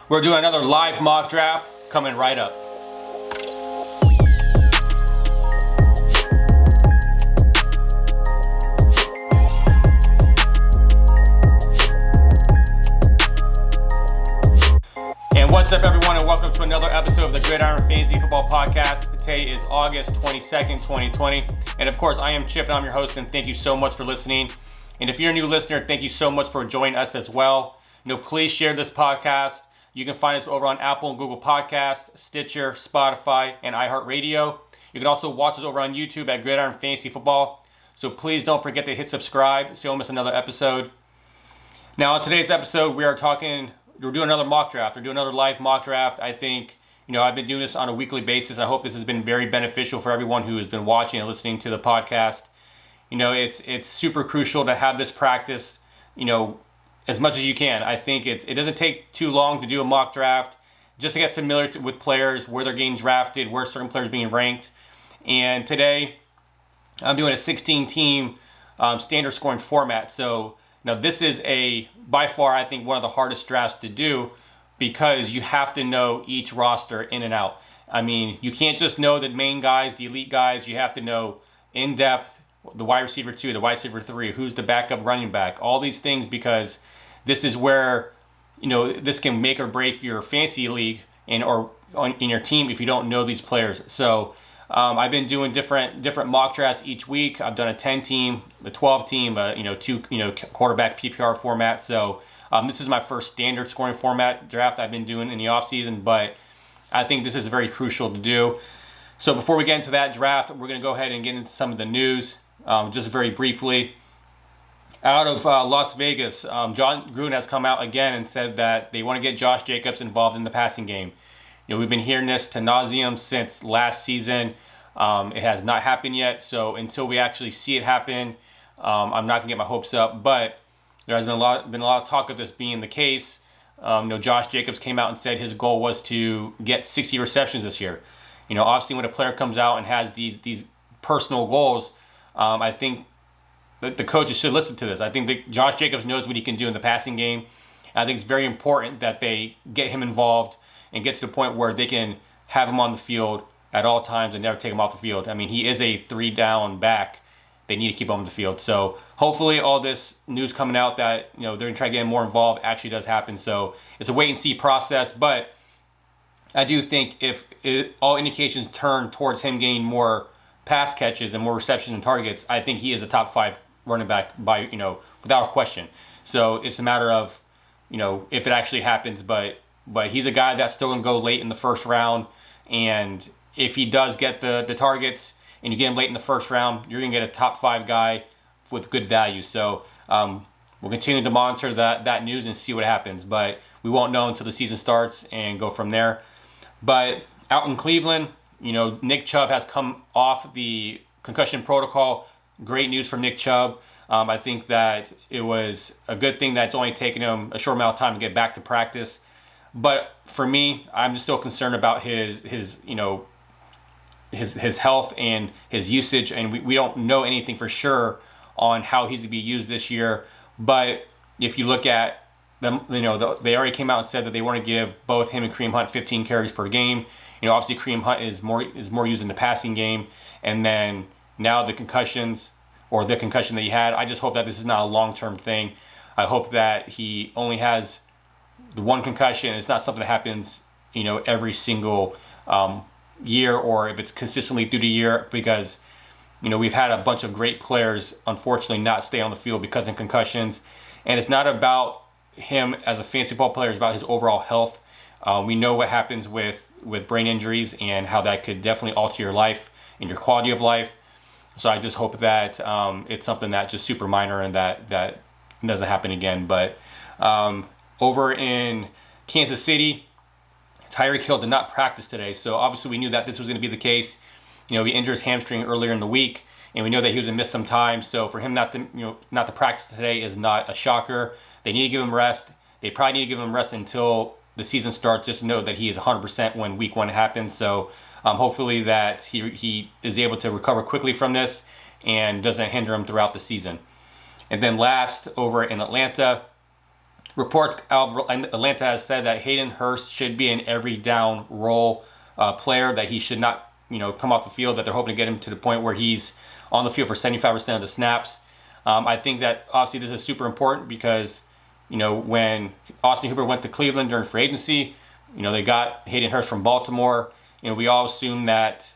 We're doing another live mock draft coming right up. And what's up, everyone, and welcome to another episode of the Gridiron Fantasy Football Podcast. Today is August 22nd, 2020. And of course, I am Chip, and I'm your host, and thank you so much for listening. And if you're a new listener, thank you so much for joining us as well. Please share this podcast. You can find us over on Apple and Google Podcasts, Stitcher, Spotify, and iHeartRadio. You can also watch us over on YouTube at Gridiron Fantasy Football. So please don't forget to hit subscribe so you don't miss another episode. Now, on today's episode, we're doing another mock draft. We're doing another live mock draft. I think, I've been doing this on a weekly basis. I hope this has been very beneficial for everyone who has been watching and listening to the podcast. It's super crucial to have this practice, as much as you can. I think it doesn't take too long to do a mock draft, just to get familiar with players, where they're getting drafted, where certain players are being ranked. And today, I'm doing a 16-team standard scoring format. So now this is by far, I think, one of the hardest drafts to do because you have to know each roster in and out. I mean, you can't just know the main guys, the elite guys. You have to know in depth the wide receiver 2, the wide receiver 3, who's the backup running back, all these things, because this is where, this can make or break your fantasy league in your team if you don't know these players. So I've been doing different mock drafts each week. I've done a 10-team, a 12-team, two quarterback PPR format. So this is my first standard scoring format draft I've been doing in the offseason, but I think this is very crucial to do. So before we get into that draft, we're going to go ahead and get into some of the news just very briefly. Out of Las Vegas, John Gruden has come out again and said that they want to get Josh Jacobs involved in the passing game. We've been hearing this to nauseum since last season. It has not happened yet, so until we actually see it happen, I'm not going to get my hopes up. But there has been a lot of talk of this being the case. Josh Jacobs came out and said his goal was to get 60 receptions this year. Obviously when a player comes out and has these personal goals, I think the coaches should listen to this. I think that Josh Jacobs knows what he can do in the passing game. I think it's very important that they get him involved and get to the point where they can have him on the field at all times and never take him off the field. I mean, he is a 3-down back. They need to keep him on the field. So hopefully all this news coming out that they're going to try to get him more involved actually does happen. So it's a wait-and-see process. But I do think if all indications turn towards him getting more pass catches and more receptions and targets, I think he is a top 5 running back by without a question. So it's a matter of if it actually happens, but he's a guy that's still gonna go late in the first round, and if he does get the targets and you get him late in the first round, you're gonna get a top 5 guy with good value. So we'll continue to monitor that news and see what happens, but we won't know until the season starts and go from there. But out in Cleveland, Nick Chubb has come off the concussion protocol. Great news for Nick Chubb. I think that it was a good thing that it's only taken him a short amount of time to get back to practice. But for me, I'm just still concerned about his health and his usage, and we don't know anything for sure on how he's to be used this year. But if you look at them, they already came out and said that they want to give both him and Kareem Hunt 15 carries per game. Obviously Kareem Hunt is more used in the passing game, and then now the concussion that he had, I just hope that this is not a long-term thing. I hope that he only has the one concussion. It's not something that happens, every single year, or if it's consistently through the year, because, we've had a bunch of great players, unfortunately, not stay on the field because of concussions. And it's not about him as a fantasy football player, it's about his overall health. We know what happens with brain injuries and how that could definitely alter your life and your quality of life. So I just hope that it's something that's just super minor and that doesn't happen again. But over in Kansas City, Tyreek Hill did not practice today. So obviously we knew that this was going to be the case. He injured his hamstring earlier in the week, and we know that he was going to miss some time. So for him not to practice today is not a shocker. They need to give him rest. They probably need to give him rest until the season starts, just to know that he is 100% when week 1 happens. So hopefully that he is able to recover quickly from this and doesn't hinder him throughout the season. And then last, over in Atlanta, reports out of Atlanta has said that Hayden Hearst should be an every down role player, that he should not, come off the field, that they're hoping to get him to the point where he's on the field for 75% of the snaps. I think that obviously this is super important because, when Austin Hooper went to Cleveland during free agency, they got Hayden Hearst from Baltimore. We all assumed that,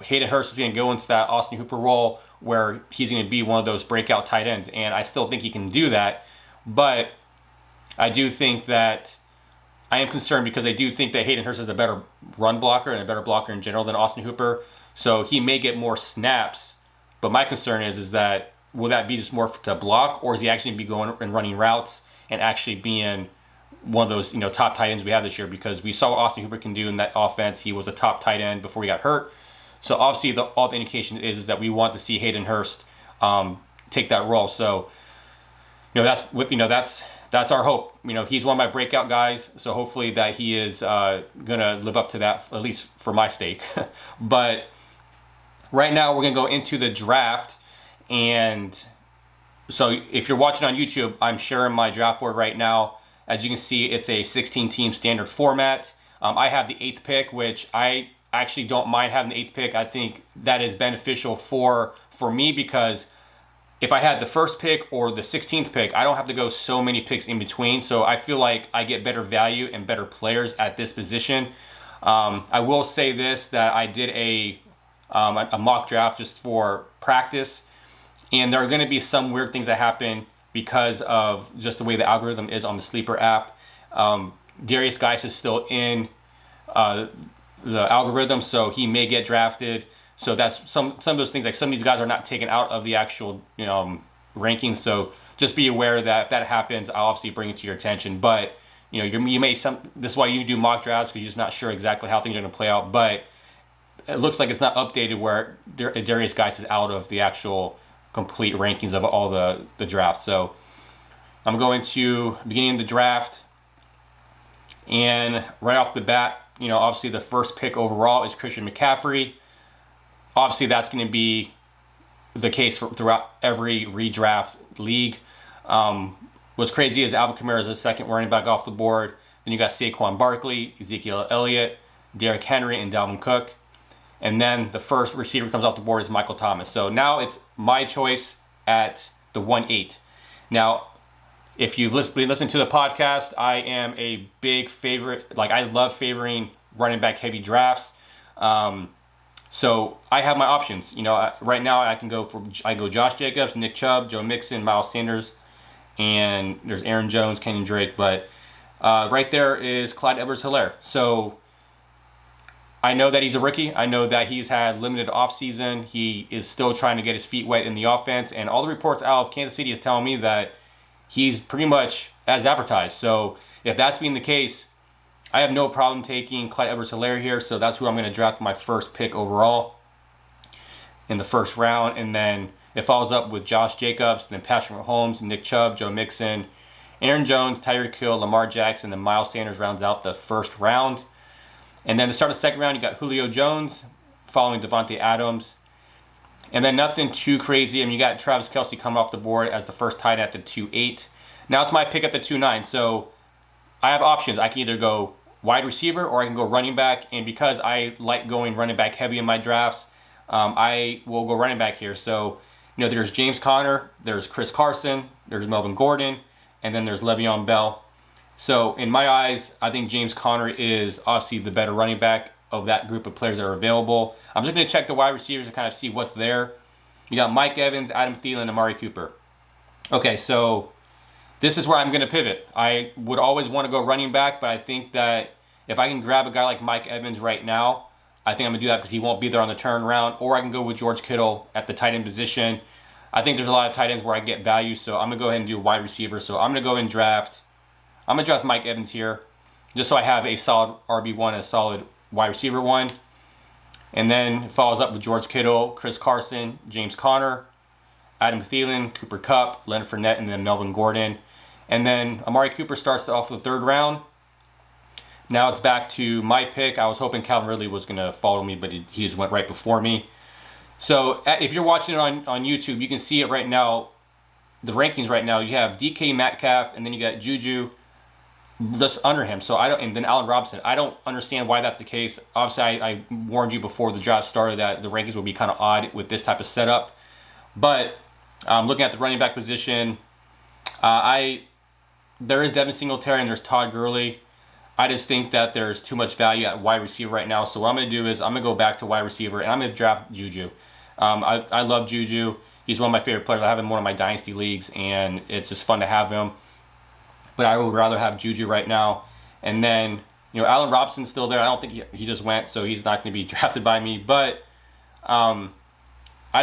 Hayden Hearst is going to go into that Austin Hooper role where he's going to be one of those breakout tight ends. And I still think he can do that. But I do think that I am concerned because I do think that Hayden Hearst is a better run blocker and a better blocker in general than Austin Hooper. So he may get more snaps. But my concern is that will that be just more to block, or is he actually be going and running routes and actually being one of those top tight ends we have this year? Because we saw what Austin Hooper can do in that offense. He was a top tight end before he got hurt. So obviously all the indication is that we want to see Hayden Hearst take that role. So that's our hope. He's one of my breakout guys. So hopefully that he is gonna live up to that, at least for my stake. But right now we're gonna go into the draft. And so if you're watching on YouTube, I'm sharing my draft board right now. As you can see, it's a 16-team standard format. I have the 8th pick, which I actually don't mind having the 8th pick. I think that is beneficial for me because if I had the 1st pick or the 16th pick, I don't have to go so many picks in between. So I feel like I get better value and better players at this position. I will say this, that I did a mock draft just for practice. And there are going to be some weird things that happen because of just the way the algorithm is on the Sleeper app. Darius Geis is still in the algorithm, so he may get drafted. So that's some of those things. Like some of these guys are not taken out of the actual rankings. So just be aware that if that happens, I'll obviously bring it to your attention. But this is why you do mock drafts, because you're just not sure exactly how things are going to play out. But it looks like it's not updated where Darius Geis is out of the actual complete rankings of all the drafts. So I'm going to beginning of the draft, and right off the bat, obviously the 1st pick overall is Christian McCaffrey. Obviously that's going to be the case throughout every redraft league. What's crazy is Alvin Kamara is the 2nd running back off the board. Then you got Saquon Barkley, Ezekiel Elliott, Derrick Henry, and Dalvin Cook. And then the 1st receiver comes off the board is Michael Thomas. So now it's my choice at the 1-8. Now, if you've listened to the podcast, I am a big favorite. Like, I love favoring running back heavy drafts. So I have my options. Right now I go Josh Jacobs, Nick Chubb, Joe Mixon, Miles Sanders, and there's Aaron Jones, Kenyon Drake. But right there is Clyde Edwards-Helaire. So I know that he's a rookie. I know that he's had limited offseason. He is still trying to get his feet wet in the offense. And all the reports out of Kansas City is telling me that he's pretty much as advertised. So if that's being the case, I have no problem taking Clyde Edwards-Helaire here. So that's who I'm going to draft my 1st pick overall in the 1st round. And then it follows up with Josh Jacobs, then Patrick Mahomes, Nick Chubb, Joe Mixon, Aaron Jones, Tyreek Hill, Lamar Jackson, then Miles Sanders rounds out the 1st round. And then to start the 2nd round, you got Julio Jones, following Devontae Adams. And then nothing too crazy. You got Travis Kelce coming off the board as the 1st tight end at the 2-8. Now it's my pick at the 2-9. So I have options. I can either go wide receiver or I can go running back. And because I like going running back heavy in my drafts, I will go running back here. So, there's James Conner, there's Chris Carson, there's Melvin Gordon, and then there's Le'Veon Bell. So in my eyes, I think James Conner is obviously the better running back of that group of players that are available. I'm just going to check the wide receivers to kind of see what's there. You got Mike Evans, Adam Thielen, Amari Cooper. Okay, so this is where I'm going to pivot. I would always want to go running back, but I think that if I can grab a guy like Mike Evans right now, I think I'm going to do that because he won't be there on the turnaround. Or I can go with George Kittle at the tight end position. I think there's a lot of tight ends where I get value, so I'm going to go ahead and do wide receiver. So I'm going to go and draft Mike Evans here, just so I have a solid RB1 and a solid wide receiver 1. And then it follows up with George Kittle, Chris Carson, James Conner, Adam Thielen, Cooper Kupp, Leonard Fournette, and then Melvin Gordon. And then Amari Cooper starts off the 3rd round. Now it's back to my pick. I was hoping Calvin Ridley was going to follow me, but he just went right before me. So if you're watching it on YouTube, you can see it right now. the rankings right now, you have DK Metcalf, and then you got Juju just under him. So and then Allen Robinson. I don't understand why that's the case. Obviously, I warned you before the draft started that the rankings would be kind of odd with this type of setup. But looking at the running back position, there is Devin Singletary and there's Todd Gurley. I just think that there's too much value at wide receiver right now. So what I'm going to do is I'm going to go back to wide receiver and I'm going to draft Juju. I love Juju. He's one of my favorite players. I have him in one of my dynasty leagues, and it's just fun to have him. But I would rather have Juju right now. And then, Allen Robinson's still there. I don't think he just went, so he's not going to be drafted by me. But I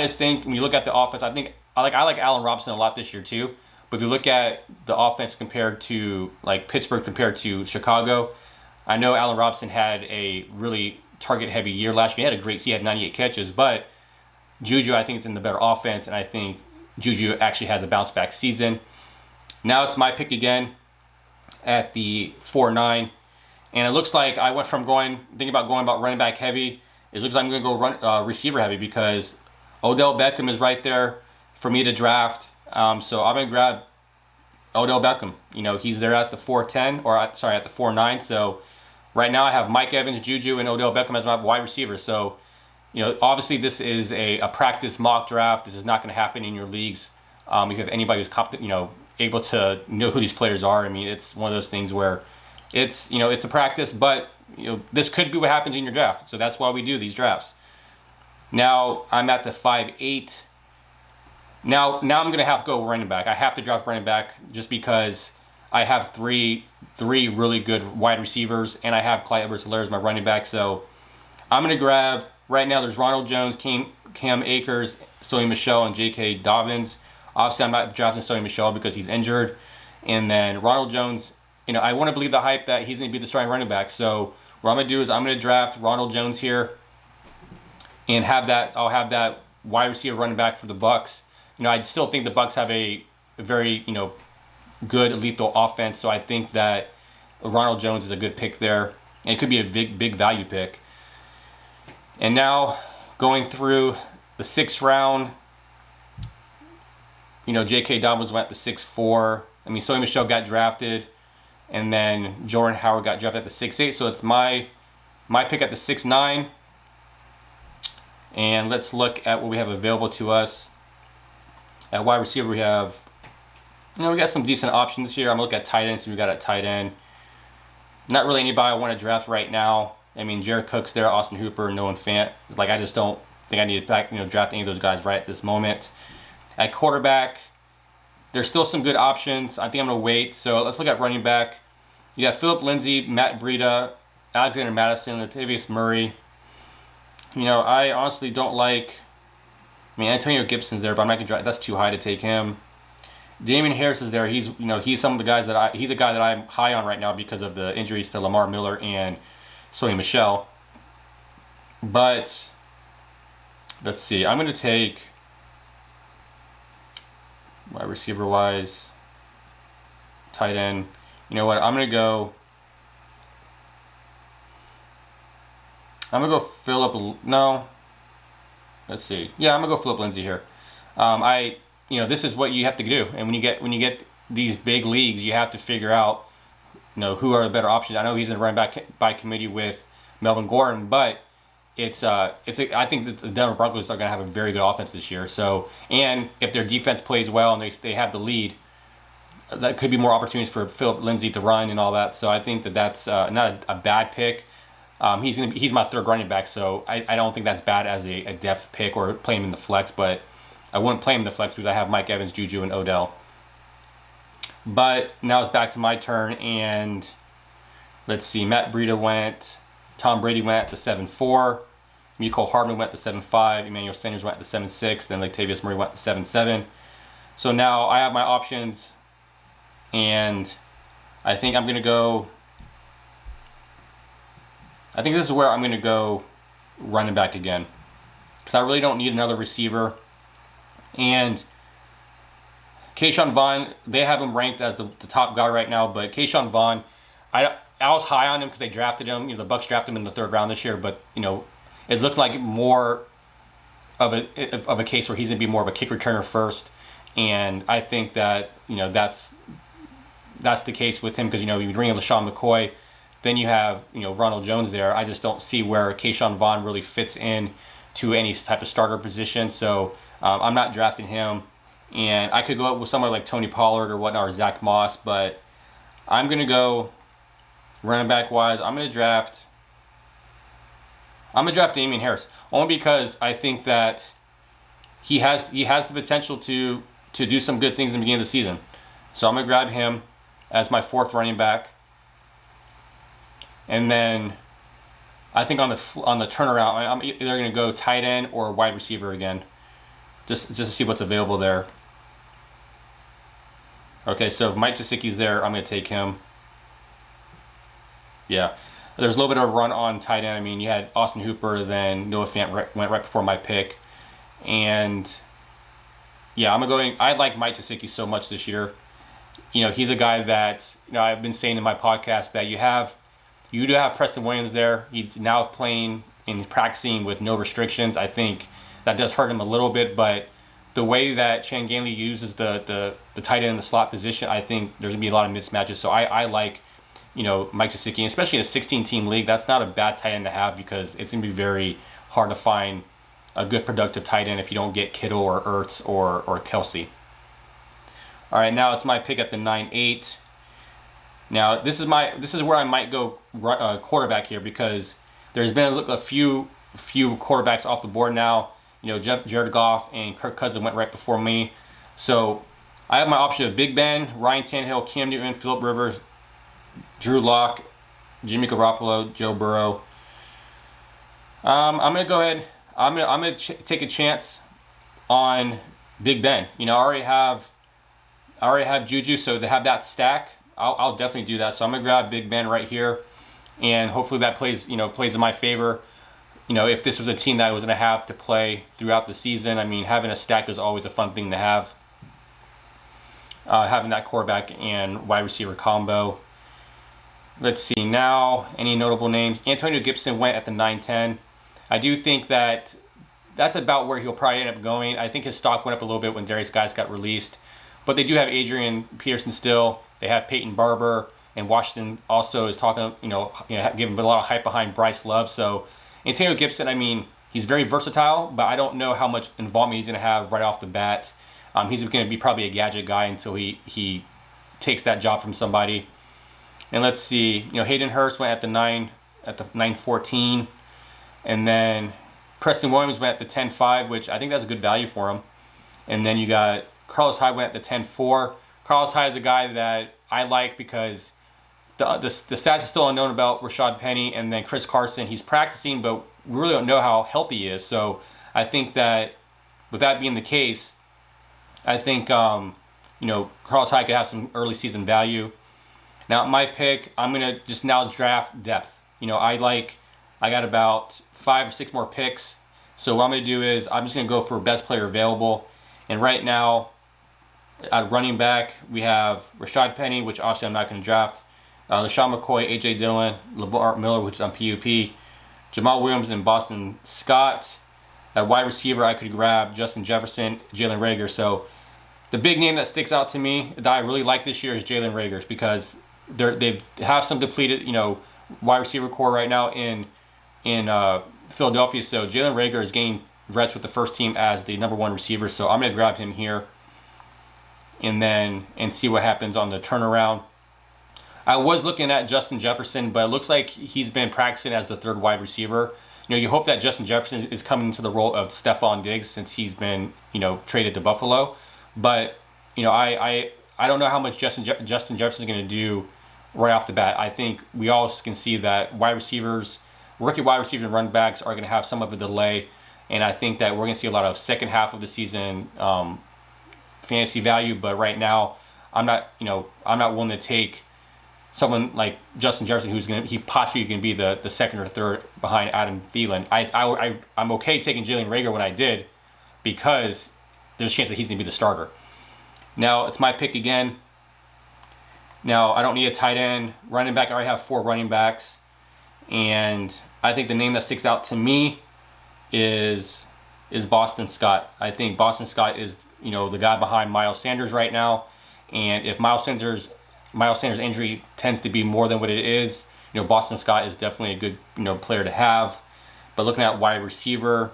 just think when you look at the offense, I like Allen Robinson a lot this year too. But if you look at the offense compared to like Pittsburgh compared to Chicago, I know Allen Robinson had a really target-heavy year last year. He had a great season, he had 98 catches, but Juju, I think, is in the better offense, and I think Juju actually has a bounce-back season. Now it's my pick again at the 4-9, and it looks like I went from thinking about going running back heavy. It looks like I'm going to go receiver heavy because Odell Beckham is right there for me to draft. So I'm going to grab Odell Beckham. He's there at the 4-10, at the 4-9. So right now I have Mike Evans, Juju, and Odell Beckham as my wide receiver. So, obviously this is a practice mock draft. This is not going to happen in your leagues. If you have anybody who's able to know who these players are, I mean, it's one of those things where it's a practice, but this could be what happens in your draft. So that's why we do these drafts. Now I'm at the 5-8. Now I'm going to have to go running back. I have to draft running back just because I have three really good wide receivers, and I have Clyde Edwards-Helaire as my running back. So I'm going to grab, right now there's Ronald Jones, Cam Akers, Sony Michel, and J.K. Dobbins. Obviously, I'm not drafting Sony Michel because he's injured. And then Ronald Jones, I want to believe the hype that he's going to be the starting running back. So what I'm going to do is I'm going to draft Ronald Jones here and I'll have that wide receiver running back for the Bucs. I still think the Bucs have a very, good lethal offense. So I think that Ronald Jones is a good pick there. And it could be a big value pick. And now going through the 6th round, J.K. Dobbins went at the 6-4. I mean, Sony Michel got drafted. And then Jordan Howard got drafted at the 6-8. So it's my pick at the 6-9. And let's look at what we have available to us. At wide receiver, we have, we got some decent options here. I'm looking at tight end, so we got at tight end. Not really anybody I want to draft right now. I mean, Jared Cook's there, Austin Hooper, Noah Fant. I just don't think I need to draft any of those guys right at this moment. At quarterback, there's still some good options. I think I'm going to wait. So let's look at running back. You got Phillip Lindsay, Matt Breida, Alexander Madison, Latavius Murray. I honestly don't like... Antonio Gibson's there, but I'm not going to draft. That's too high to take him. Damian Harris is there. He's some of the guys he's a guy that I'm high on right now because of the injuries to Lamar Miller and Sony Michel. But let's see. I'm going to take wide receiver wise, tight end. You know what? I'm going to go Phillip. No. Let's see. Yeah, I'm gonna go Phillip Lindsay here. This is what you have to do, and when you get these big leagues, you have to figure out, who are the better options. I know he's in the running back by committee with Melvin Gordon, but I think that the Denver Broncos are gonna have a very good offense this year. So, and if their defense plays well and they have the lead, that could be more opportunities for Phillip Lindsay to run and all that. So I think that's not a bad pick. He's my 3rd running back, so I don't think that's bad as a depth pick or play him in the flex, but I wouldn't play him in the flex because I have Mike Evans, Juju, and Odell. But now it's back to my turn, and let's see. Matt Breida went. Tom Brady went at the 7-4. Mecole Hardman went at the 7-5. Emmanuel Sanders went at the 7-6. Then Latavius Murray went at the 7-7. So now I have my options, and I think I'm going to go... I think this is where I'm going to go running back again because I really don't need another receiver. And Keyshawn Vaughn, they have him ranked as the top guy right now, but Keyshawn Vaughn, I was high on him because they drafted him. The Bucs drafted him in the 3rd round this year, but it looked like more of a case where he's going to be more of a kick returner first. And I think that, that's the case with him because, you bring in LaShawn McCoy, then you have, Ronald Jones there. I just don't see where Keyshawn Vaughn really fits in to any type of starter position. So I'm not drafting him. And I could go up with someone like Tony Pollard or whatnot, or Zach Moss, but I'm going to go running back wise. I'm going to draft Hayden Hearst only because I think that he has the potential to do some good things in the beginning of the season. So I'm going to grab him as my fourth running back. And then I think on the turnaround, I'm either going to go tight end or wide receiver again, just to see what's available there. Okay, so if Mike Gesicki's there, I'm going to take him. Yeah, there's a little bit of a run on tight end. I mean, you had Austin Hooper, then Noah Fant went right before my pick. And yeah, I like Mike Gesicki so much this year. He's a guy that, I've been saying in my podcast that you do have Preston Williams there. He's now playing and practicing with no restrictions. I think that does hurt him a little bit, but the way that Chan Gailey uses the tight end in the slot position, I think there's going to be a lot of mismatches. So I like, Mike Gesicki, especially in a 16-team league. That's not a bad tight end to have because it's going to be very hard to find a good productive tight end if you don't get Kittle or Ertz or Kelsey. All right, now it's my pick at the 9-8. Now this is where I might go quarterback here because there's been a few quarterbacks off the board now. Jared Goff and Kirk Cousins went right before me. So I have my option of Big Ben, Ryan Tannehill, Cam Newton, Phillip Rivers, Drew Lock, Jimmy Garoppolo, Joe Burrow. I'm going to go ahead. I'm going to take a chance on Big Ben. I already have Juju, so to have that stack, I'll definitely do that. So I'm going to grab Big Ben right here, and hopefully that plays in my favor. If this was a team that I was going to have to play throughout the season, I mean, having a stack is always a fun thing to have. Having that quarterback and wide receiver combo. Let's see now, any notable names. Antonio Gibson went at the 9-10. I do think that's about where he'll probably end up going. I think his stock went up a little bit when Darius Guys got released. But they do have Adrian Peterson still. They have Peyton Barber. And Washington also is talking, giving a lot of hype behind Bryce Love. So Antonio Gibson, I mean, he's very versatile, but I don't know how much involvement he's going to have right off the bat. He's going to be probably a gadget guy until he takes that job from somebody. And let's see, Hayden Hearst went at the 9-14, and then Preston Williams went at the 10-5, which I think that's a good value for him. And then you got Carlos Hyde went at the 10-4. Carlos Hyde is a guy that I like because the stats is still unknown about Rashad Penny, and then Chris Carson. He's practicing, but we really don't know how healthy he is. So I think that with that being the case, I think Carlos Hyde could have some early season value. Now my pick, I'm gonna just now draft depth. I got about 5 or 6 more picks. So what I'm gonna do is I'm just gonna go for best player available. And right now, at running back, we have Rashad Penny, which obviously I'm not gonna draft. LaShawn McCoy, A.J. Dillon, Lamar Miller, which is on PUP, Jamal Williams, and Boston Scott. At wide receiver, I could grab Justin Jefferson, Jalen Reagor. So the big name that sticks out to me that I really like this year is Jalen Reagor because they have some depleted, wide receiver core right now in Philadelphia. So Jalen Reagor is getting reps with the first team as the number 1 receiver. So I'm going to grab him here and see what happens on the turnaround. I was looking at Justin Jefferson, but it looks like he's been practicing as the 3rd wide receiver. You hope that Justin Jefferson is coming into the role of Stephon Diggs since he's been, traded to Buffalo. But, I don't know how much Justin Jefferson is going to do right off the bat. I think we all can see that rookie wide receivers and running backs are going to have some of a delay. And I think that we're going to see a lot of second half of the season fantasy value. But right now, I'm not willing to take someone like Justin Jefferson, he possibly going to be the 2nd or 3rd behind Adam Thielen. I'm okay taking Jalen Reagor when I did because there's a chance that he's going to be the starter. Now it's my pick again. Now I don't need a tight end. Running back, I already have 4 running backs. And I think the name that sticks out to me is Boston Scott. I think Boston Scott is the guy behind Miles Sanders right now. And if Miles Sanders' injury tends to be more than what it is, Boston Scott is definitely a good player to have. But looking at wide receiver,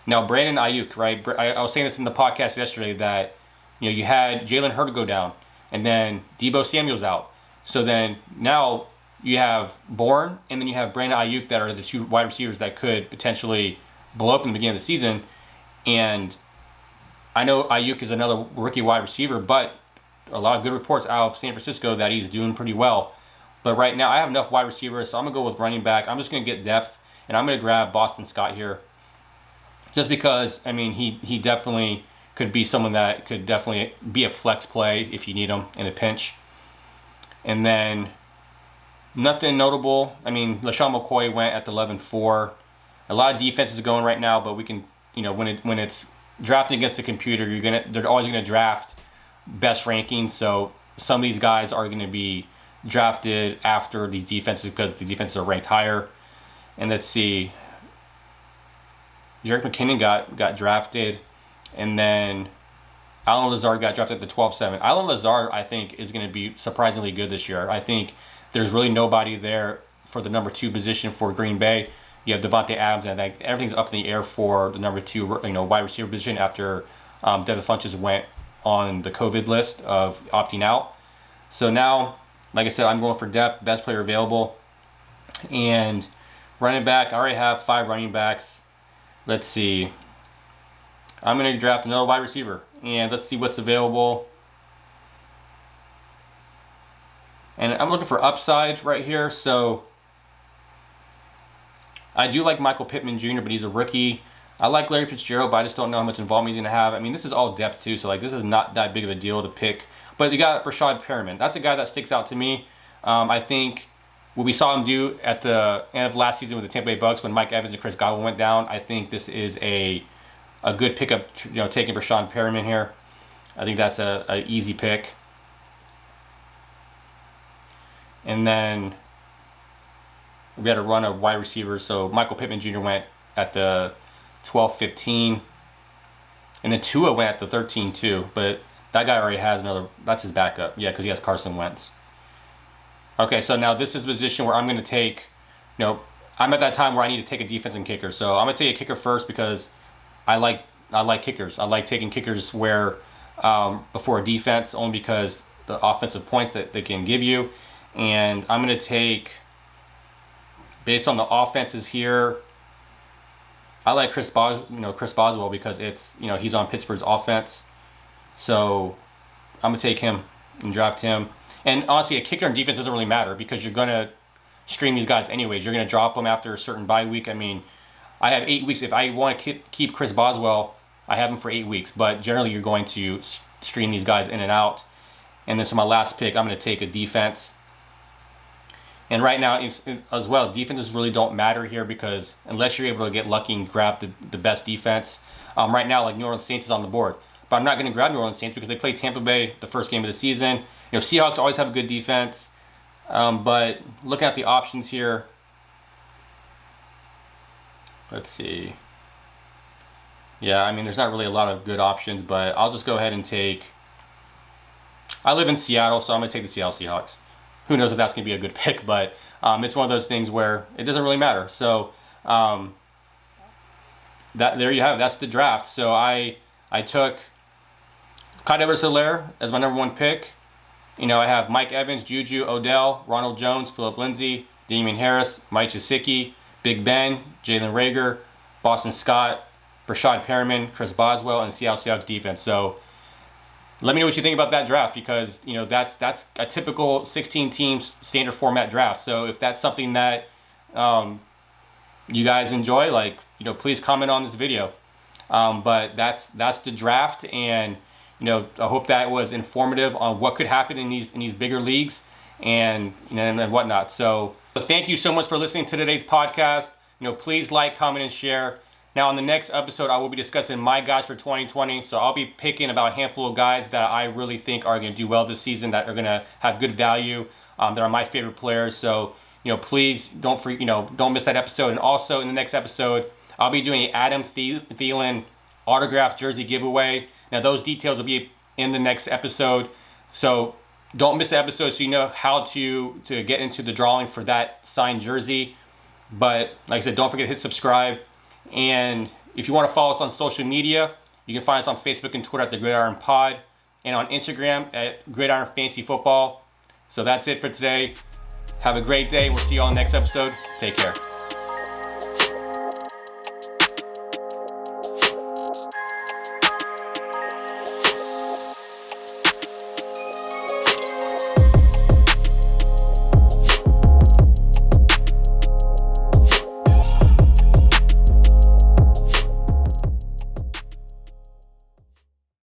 now Brandon Ayuk, right? I was saying this in the podcast yesterday that you had Jalen Hurd go down, and then Deebo Samuel's out. So then now you have Bourne, and then you have Brandon Ayuk that are the two wide receivers that could potentially blow up in the beginning of the season. And I know Ayuk is another rookie wide receiver, but a lot of good reports out of San Francisco that he's doing pretty well. But right now I have enough wide receivers, so I'm going to go with running back. I'm just going to get depth, and I'm going to grab Boston Scott here. Just because, he definitely could be someone that could definitely be a flex play if you need him in a pinch. And then nothing notable. LaShawn McCoy went at the 11-4. A lot of defenses going right now, but we can, when it's drafting against the computer, they're always gonna draft best rankings. So some of these guys are gonna be drafted after these defenses because the defenses are ranked higher. And let's see, Jerick McKinnon got drafted, and then Allen Lazard got drafted at the 12-7. Allen Lazard, I think, is going to be surprisingly good this year. I think there's really nobody there for the number 2 position for Green Bay. You have Devontae Adams, and I think everything's up in the air for the number 2, wide receiver position after Devin Funchess went on the COVID list of opting out. So now, like I said, I'm going for depth, best player available, and running back. I already have 5 running backs. Let's see. I'm going to draft another wide receiver, and let's see what's available. And I'm looking for upside right here, so I do like Michael Pittman Jr., but he's a rookie. I like Larry Fitzgerald, but I just don't know how much involvement he's going to have. This is all depth too, so this is not that big of a deal to pick. But you got Brashad Perriman. That's a guy that sticks out to me. I think what we saw him do at the end of last season with the Tampa Bay Bucks when Mike Evans and Chris Godwin went down, I think this is a good pickup, taking Brashad Perriman here. I think that's a easy pick. And then we had to run a wide receiver, so Michael Pittman Jr. went at the 12-15. And then Tua went at the 13-2, but that guy already has that's his backup. Yeah, because he has Carson Wentz. Okay, so now this is a position where I'm going to take, I'm at that time where I need to take a defense and kicker. So I'm going to take a kicker first because I like kickers. I like taking kickers where before a defense, only because the offensive points that they can give you. And I'm going to take, based on the offenses here, I like Chris Boswell because it's, he's on Pittsburgh's offense. So I'm going to take him and draft him. And honestly, a kicker and defense doesn't really matter because you're going to stream these guys anyways. You're going to drop them after a certain bye week. I have 8 weeks. If I want to keep Chris Boswell, I have him for 8 weeks. But generally, you're going to stream these guys in and out. And then so my last pick, I'm going to take a defense. And right now, as well, defenses really don't matter here because unless you're able to get lucky and grab the best defense, right now, like New Orleans Saints is on the board. But I'm not going to grab New Orleans Saints because they played Tampa Bay the first game of the season. Seahawks always have a good defense. But looking at the options here, let's see. Yeah, there's not really a lot of good options, but I'll just go ahead and take... I live in Seattle, so I'm going to take the Seattle Seahawks. Who knows if that's going to be a good pick, but it's one of those things where it doesn't really matter. So there you have it. That's the draft. So I took Clyde Edwards-Helaire as my number 1 pick. I have Mike Evans, Juju, Odell, Ronald Jones, Phillip Lindsay, Damian Harris, Mike Gesicki, Big Ben, Jalen Reagor, Boston Scott, Brashad Perriman, Chris Boswell, and Seattle Seahawks defense. So let me know what you think about that draft because that's a typical 16-team standard format draft. So if that's something that you guys enjoy, please comment on this video. But that's the draft, and I hope that was informative on what could happen in these bigger leagues and and whatnot. So thank you so much for listening to today's podcast. Please like, comment, and share. Now, on the next episode, I will be discussing my guys for 2020. So I'll be picking about a handful of guys that I really think are going to do well this season, that are going to have good value, that are my favorite players. So, please don't miss that episode. And also in the next episode, I'll be doing an Adam Thielen autographed jersey giveaway. Now those details will be in the next episode, so don't miss the episode so you know how to get into the drawing for that signed jersey. But like I said, don't forget to hit subscribe. And if you want to follow us on social media, you can find us on Facebook and Twitter at the Gridiron Pod, and on Instagram at Gridiron Fantasy Football. So that's it for today. Have a great day. We'll see you all in the next episode. Take care.